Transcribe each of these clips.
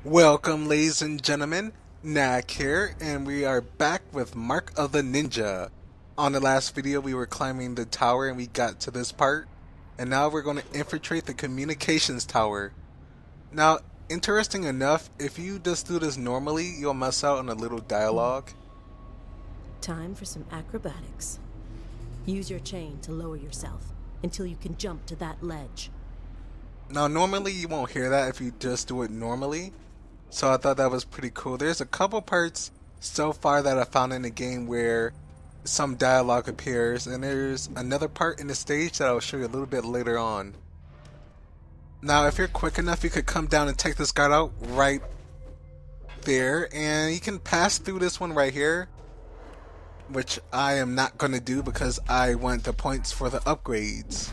Welcome, ladies and gentlemen. Knack here, and we are back with Mark of the Ninja. On the last video, we were climbing the tower and we got to this part, and now we're going to infiltrate the communications tower. Now, interesting enough, if you just do this normally, you'll miss out on a little dialogue. Time for some acrobatics. Use your chain to lower yourself until you can jump to that ledge. Now, normally you won't hear that if you just do it normally, so I thought that was pretty cool. There's a couple parts so far that I found in the game where some dialogue appears, and there's another part in the stage that I'll show you a little bit later on. Now, if you're quick enough, you could come down and take this guard out right there, and you can pass through this one right here, which I am not going to do because I want the points for the upgrades.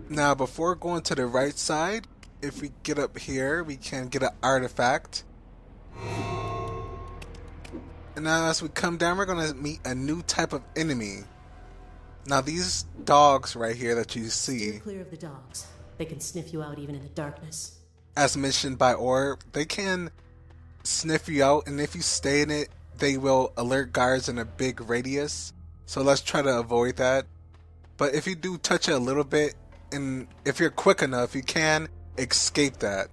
Now, before going to the right side, if we get up here, we can get an artifact. And now as we come down, we're going to meet a new type of enemy. Now, these dogs right here that you see, Steer clear of the dogs. They can sniff you out even in the darkness. as mentioned by Orb, they can sniff you out, and if you stay in it, they will alert guards in a big radius. So let's try to avoid that. But if you do touch it a little bit, and if you're quick enough, you can escape that.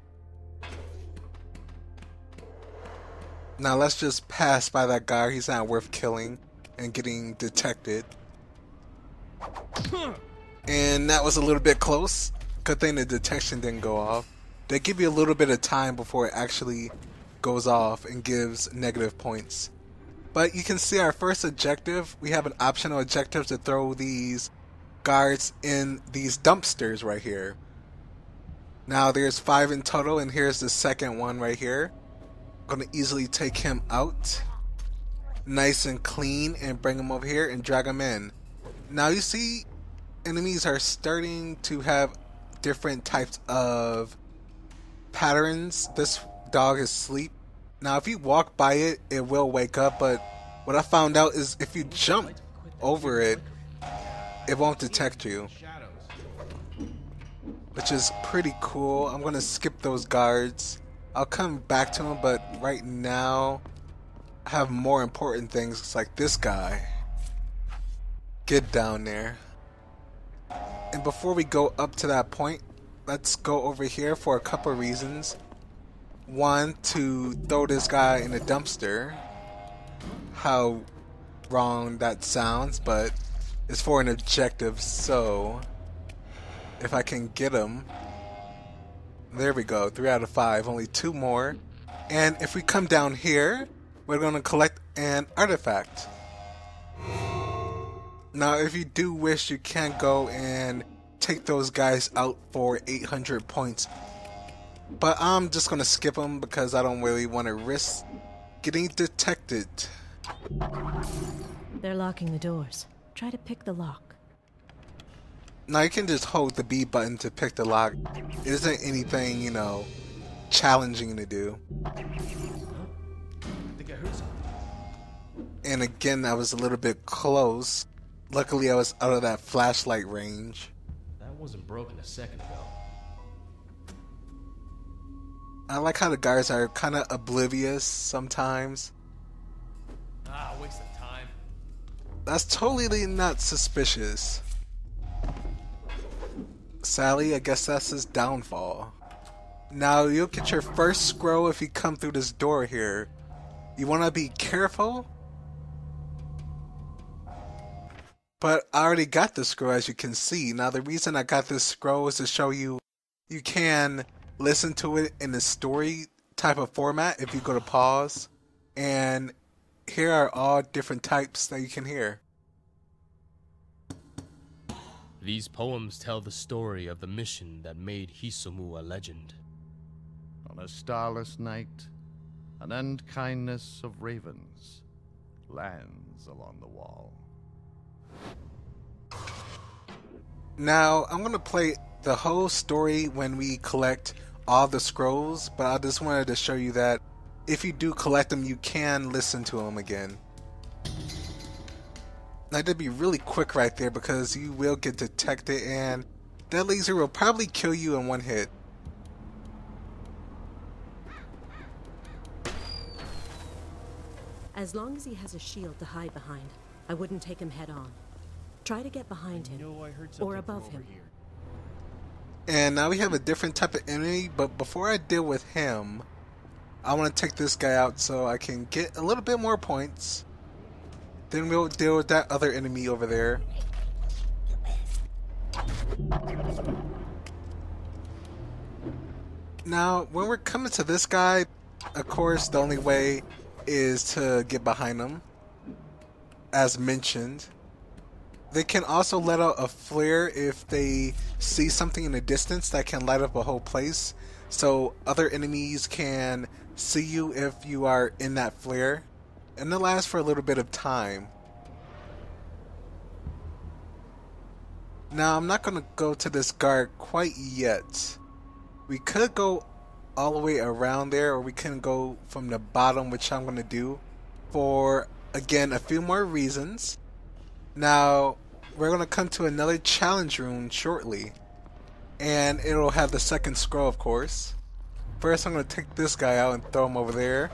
Now let's just pass by that guy. He's not worth killing and getting detected. And that was a little bit close. Good thing the detection didn't go off. They give you a little bit of time before it actually goes off and gives negative points. But you can see our first objective. We have an optional objective to throw these guards in these dumpsters right here. Now there's 5 in total, and here's the second one right here. I'm gonna easily take him out nice and clean and bring him over here and drag him in. Now you see enemies are starting to have different types of patterns. This dog is asleep. Now if you walk by it, it will wake up, but what I found out is if you jump over it, it won't detect you, which is pretty cool. I'm gonna skip those guards. I'll come back to them, but right now I have more important things like this guy. Get down there. And before we go up to that point, let's go over here for a couple reasons. One, to throw this guy in a dumpster. How wrong that sounds, but it's for an objective, so if I can get him. There we go, 3 out of 5, only 2 more. And if we come down here, we're going to collect an artifact. Now, if you do wish, you can go and take those guys out for 800 points. But I'm just going to skip them because I don't really want to risk getting detected. They're locking the doors. Try to pick the lock. Now you can just hold the B button to pick the lock. It isn't anything, you know, challenging to do. I think I heard something. And again, I was a little bit close. Luckily, I was out of that flashlight range. That wasn't broken a second ago. I like how the guards are kind of oblivious sometimes. Ah, waste of time. That's totally not suspicious. Sally, I guess that's his downfall. Now, you'll get your first scroll if you come through this door here. You want to be careful. But I already got the scroll, as you can see. Now, the reason I got this scroll is to show you you can listen to it in the story type of format if you go to pause. And here are all different types that you can hear. These poems tell the story of the mission that made Hisomu a legend. On a starless night, an unkindness of ravens lands along the wall. Now, I'm going to play the whole story when we collect all the scrolls, but I just wanted to show you that if you do collect them, you can listen to them again. Now, that'd be really quick right there because you will get detected, and that laser will probably kill you in one hit. As long as he has a shield to hide behind, I wouldn't take him head on. Try to get behind him, or above him. And now we have a different type of enemy, but before I deal with him, I want to take this guy out so I can get a little bit more points. Then we'll deal with that other enemy over there. Now, when we're coming to this guy, of course, the only way is to get behind him, as mentioned. They can also let out a flare if they see something in the distance that can light up a whole place, so other enemies can see you if you are in that flare, and it lasts for a little bit of time. Now, I'm not going to go to this guard quite yet. We could go all the way around there, or we can go from the bottom, which I'm going to do for, again, a few more reasons. Now, we're going to come to another challenge room shortly, and it'll have the second scroll, of course. First, I'm going to take this guy out and throw him over there.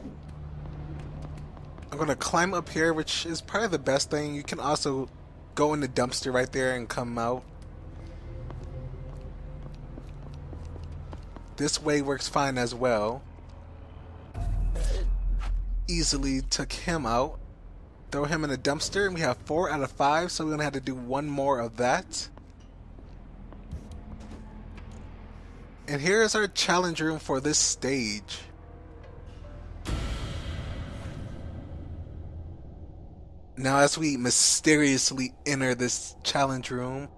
I'm going to climb up here, which is probably the best thing. You can also go in the dumpster right there and come out. This way works fine as well. Easily took him out. Throw him in a dumpster, and we have 4 out of 5, so we're going to have to do one more of that. And here is our challenge room for this stage. Now, as we mysteriously enter this challenge room,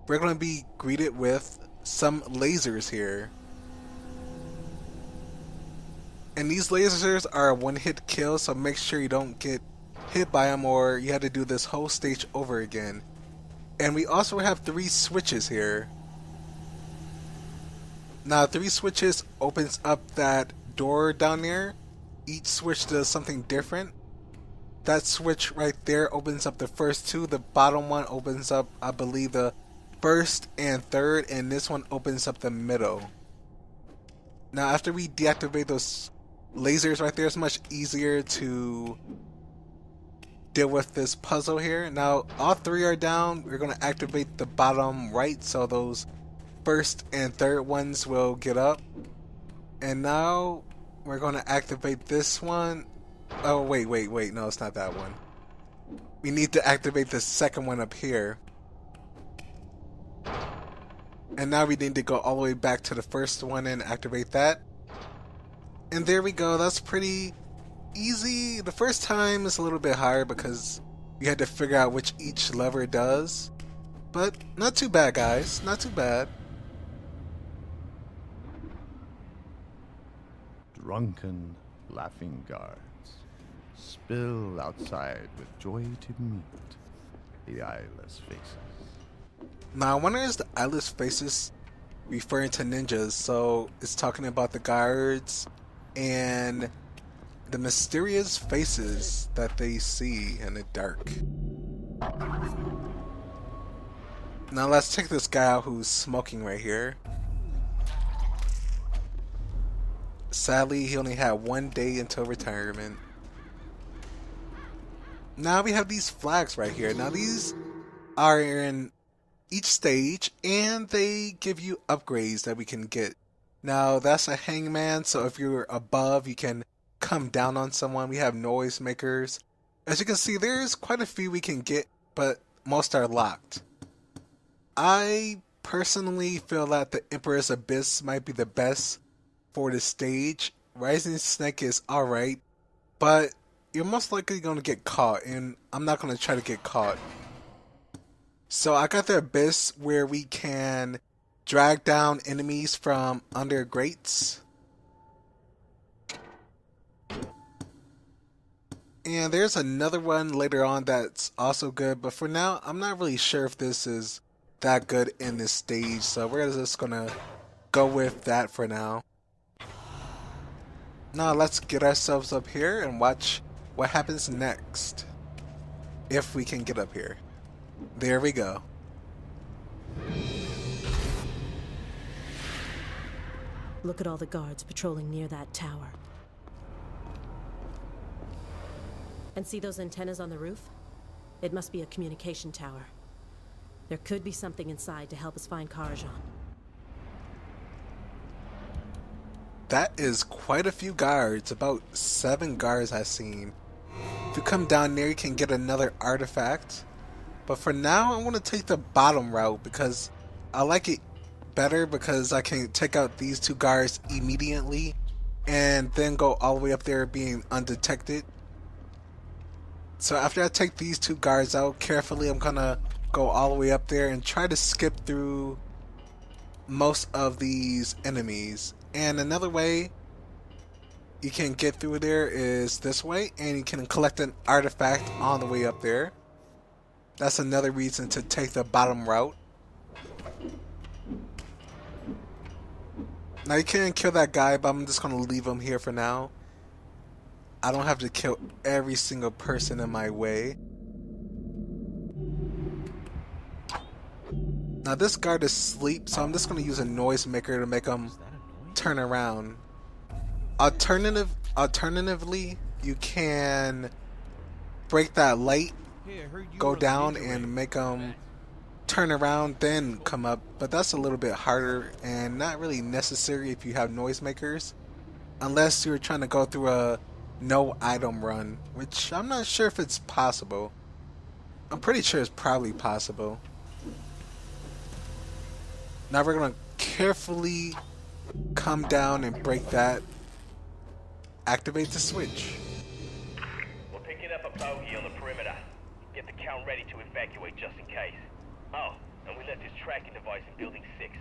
we're going to be greeted with some lasers here. And these lasers are a one-hit kill, so make sure you don't get hit by them or you have to do this whole stage over again. And we also have 3 switches here. Now, 3 switches opens up that door down there. Each switch does something different. That switch right there opens up the first 2. The bottom one opens up, I believe, the first and third, and this one opens up the middle. Now, after we deactivate those lasers right there, it's much easier to deal with this puzzle here. Now, all 3 are down. We're going to activate the bottom right, so those first and third ones will get up. And now we're going to activate this one. Oh, wait, no, it's not that one. We need to activate the second one up here. And now we need to go all the way back to the first one and activate that. And there we go. That's pretty easy. The first time is a little bit higher because you had to figure out which each lever does. But not too bad, guys. Not too bad. Drunken, laughing guards spill outside with joy to meet the eyeless faces. Now, I wonder is the eyeless faces referring to ninjas? So it's talking about the guards and the mysterious faces that they see in the dark. Now let's take this guy out who's smoking right here. Sadly, he only had 1 day until retirement. Now we have these flags right here. Now these are in each stage, and they give you upgrades that we can get. Now that's a hangman, so if you're above, you can come down on someone. We have noise makers. As you can see, there's quite a few we can get, but most are locked. I personally feel that the Emperor's Abyss might be the best for this stage. Rising Snake is alright, but you're most likely going to get caught, and I'm not going to try to get caught. So I got the Abyss where we can drag down enemies from under grates. And there's another one later on that's also good, but for now, I'm not really sure if this is that good in this stage, so we're just gonna go with that for now. Now let's get ourselves up here and watch what happens next. If we can get up here. There we go. Look at all the guards patrolling near that tower. And see those antennas on the roof? It must be a communication tower. There could be something inside to help us find Karajan. That is quite a few guards, about 7 guards I've seen. If you come down there, you can get another artifact. But for now, I'm going to take the bottom route because I like it better because I can take out these 2 guards immediately and then go all the way up there being undetected. So after I take these 2 guards out carefully, I'm going to go all the way up there and try to skip through most of these enemies. And another way you can get through there is this way, and you can collect an artifact on the way up there. That's another reason to take the bottom route. Now you can kill that guy, but I'm just going to leave him here for now. I don't have to kill every single person in my way. Now this guard is asleep, so I'm just going to use a noisemaker to make him turn around. Alternatively, you can break that light, go down and make them turn around, then come up. But that's a little bit harder and not really necessary if you have noisemakers, unless you're trying to go through a no item run, which I'm not sure if it's possible. I'm pretty sure it's probably possible. Now we're going to carefully come down and break that. Activate the switch. We're picking up a bogey on the perimeter. Get the count ready to evacuate just in case. Oh, and we left his tracking device in building 6.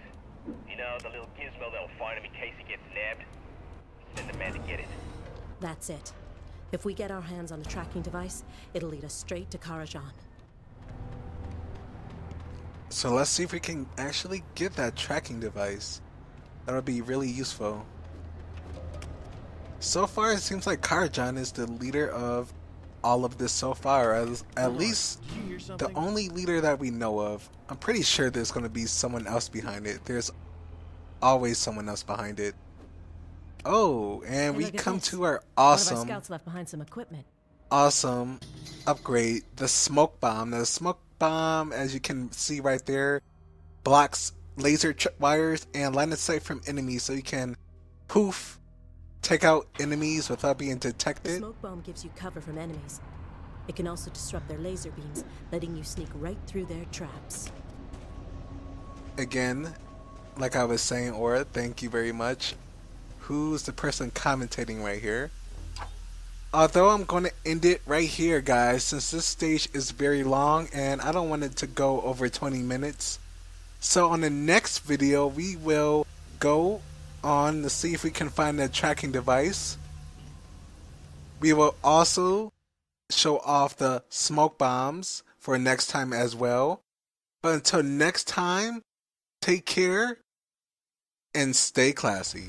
You know, the little gizmo that'll find him in case he gets nabbed? Send a man to get it. That's it. If we get our hands on a tracking device, it'll lead us straight to Karajan. So let's see if we can actually get that tracking device. That'll be really useful. So far, it seems like Karajan is the leader of all of this so far. At least the only leader that we know of. I'm pretty sure there's going to be someone else behind it. There's always someone else behind it. Oh, and we come to our awesome... One of our scouts left behind some equipment. Awesome upgrade, the smoke bomb. Now, the smoke bomb, as you can see right there, blocks laser tripwires and line of sight from enemies, so you can poof, take out enemies without being The detected. smoke bomb gives you cover from enemies. It can also disrupt their laser beams, letting you sneak right through their traps. Again, like I was saying, Aura, thank you very much. Who's the person commentating right here? Although I'm going to end it right here, guys, since this stage is very long and I don't want it to go over 20 minutes. So on the next video, we will go on to see if we can find a tracking device. We will also show off the smoke bombs for next time as well. But until next time, take care and stay classy.